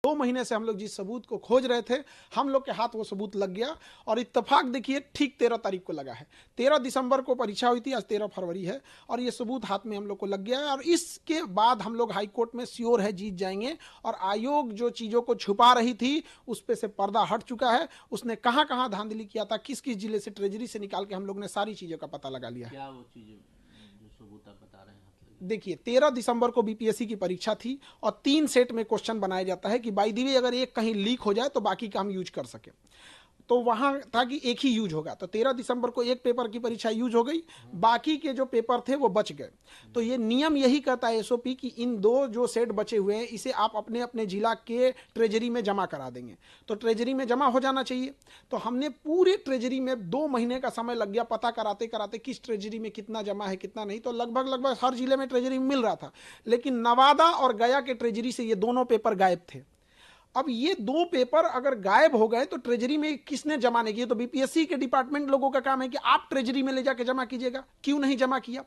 2 महीने से हम लोग जिस सबूत को खोज रहे थे, हम लोग के हाथ वो सबूत लग गया और इत्तेफाक देखिए ठीक 13 तारीख को लगा है। 13 दिसंबर को परीक्षा हुई थी, आज 13 फरवरी है और ये सबूत हाथ में हम लोग को लग गया है और इसके बाद हम लोग हाई कोर्ट में श्योर है जीत जाएंगे। और आयोग जो चीज़ों को छुपा रही थी उस पे से पर्दा हट चुका है। उसने कहाँ कहाँ धांधली किया था, किस किस जिले से ट्रेजरी से निकाल के हम लोग ने सारी चीज़ों का पता लगा लिया है। क्या वो चीज़ें जो सबूत आप बता रहे हैं? देखिए 13 दिसंबर को बीपीएससी की परीक्षा थी और 3 सेट में क्वेश्चन बनाया जाता है कि बाय द वे अगर एक कहीं लीक हो जाए तो बाकी का हम यूज कर सके। तो वहां था कि एक ही यूज होगा, तो 13 दिसंबर को एक पेपर की परीक्षा यूज हो गई, बाकी के जो पेपर थे वो बच गए। तो ये नियम यही कहता है एसओपी कि इन 2 जो सेट बचे हुए हैं इसे आप अपने अपने जिला के ट्रेजरी में जमा करा देंगे। तो ट्रेजरी में जमा हो जाना चाहिए। तो हमने पूरे ट्रेजरी में 2 महीने का समय लग गया पता कराते कराते किस ट्रेजरी में कितना जमा है कितना नहीं। तो लगभग लगभग हर जिले में ट्रेजरी मिल रहा था, लेकिन नवादा और गया के ट्रेजरी से ये दोनों पेपर गायब थे। अब ये 2 पेपर अगर गायब हो गए तो ट्रेजरी में किसने जमा नहीं किया? तो बीपीएससी के डिपार्टमेंट लोगों का काम है कि आप ट्रेजरी में ले जाके जमा कीजिएगा, क्यों नहीं जमा किया?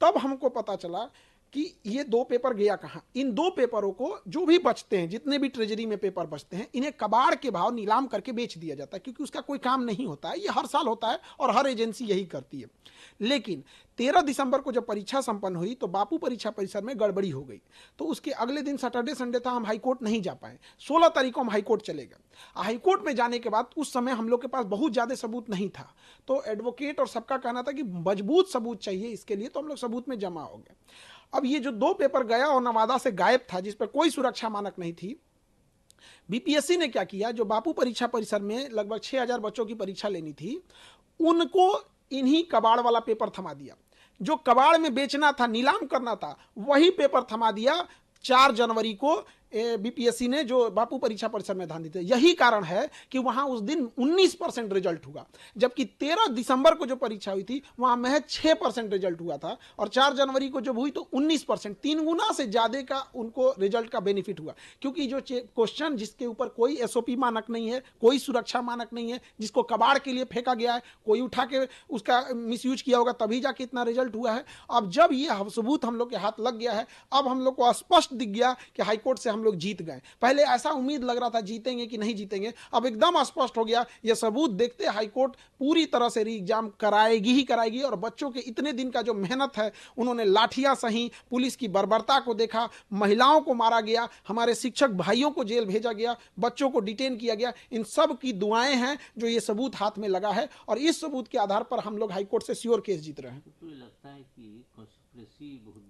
तब हमको पता चला कि ये 2 पेपर गया कहाँ। इन 2 पेपरों को जो भी बचते हैं, जितने भी ट्रेजरी में पेपर बचते हैं, इन्हें कबाड़ के भाव नीलाम करके बेच दिया जाता है, क्योंकि उसका कोई काम नहीं होता है। ये हर साल होता है और हर एजेंसी यही करती है। लेकिन 13 दिसंबर को जब परीक्षा संपन्न हुई तो बापू परीक्षा परिसर में गड़बड़ी हो गई। तो उसके अगले दिन सैटरडे संडे था, हम हाईकोर्ट नहीं जा पाए। 16 तारीख को हम हाईकोर्ट चले गए। हाईकोर्ट में जाने के बाद उस समय हम लोग के पास बहुत ज़्यादा सबूत नहीं था, तो एडवोकेट और सबका कहना था कि मजबूत सबूत चाहिए इसके लिए, तो हम लोग सबूत में जमा हो गए। अब ये जो 2 पेपर गया और नवादा से गायब था, जिस पर कोई सुरक्षा मानक नहीं थी, बीपीएससी ने क्या किया, जो बापू परीक्षा परिसर में लगभग 6000 बच्चों की परीक्षा लेनी थी, उनको इन्हीं कबाड़ वाला पेपर थमा दिया। जो कबाड़ में बेचना था, नीलाम करना था, वही पेपर थमा दिया 4 जनवरी को बीपीएससी ने, जो बापू परीक्षा परिसर में धान दी थी। यही कारण है कि वहां उस दिन 19% रिजल्ट हुआ, जबकि 13 दिसंबर को जो परीक्षा हुई थी वहां महज 6% रिजल्ट हुआ था और 4 जनवरी को जब हुई तो 19%, 3 गुना से ज्यादा का उनको रिजल्ट का बेनिफिट हुआ। क्योंकि जो क्वेश्चन जिसके ऊपर कोई एसओपी मानक नहीं है, कोई सुरक्षा मानक नहीं है, जिसको कबाड़ के लिए फेंका गया है, कोई उठा के उसका मिसयूज किया होगा, तभी जाके इतना रिजल्ट हुआ है। अब जब ये सबूत हम लोग के हाथ लग गया है, अब हम लोग को स्पष्ट दिख गया कि हाईकोर्ट से हम लोग जीत गए। पहले ऐसा उम्मीद लग रहा था जीतेंगे कि नहीं जीतेंगे, अब एकदम स्पष्ट हो गया। यह सबूत देखते हाईकोर्ट पूरी तरह से री एग्जाम कराएगी ही कराएगी। और बच्चों के इतने दिन का जो मेहनत है, उन्होंने लाठियां सही, पुलिस की बर्बरता को देखा, महिलाओं को मारा गया, हमारे शिक्षक भाइयों को जेल भेजा गया, बच्चों को डिटेन किया गया, इन सब की दुआएं हैं जो ये सबूत हाथ में लगा है। और इस सबूत के आधार पर हम लोग हाईकोर्ट से श्योर केस जीत रहे हैं। तो लगता है कि कॉन्स्पिरेसी बहुत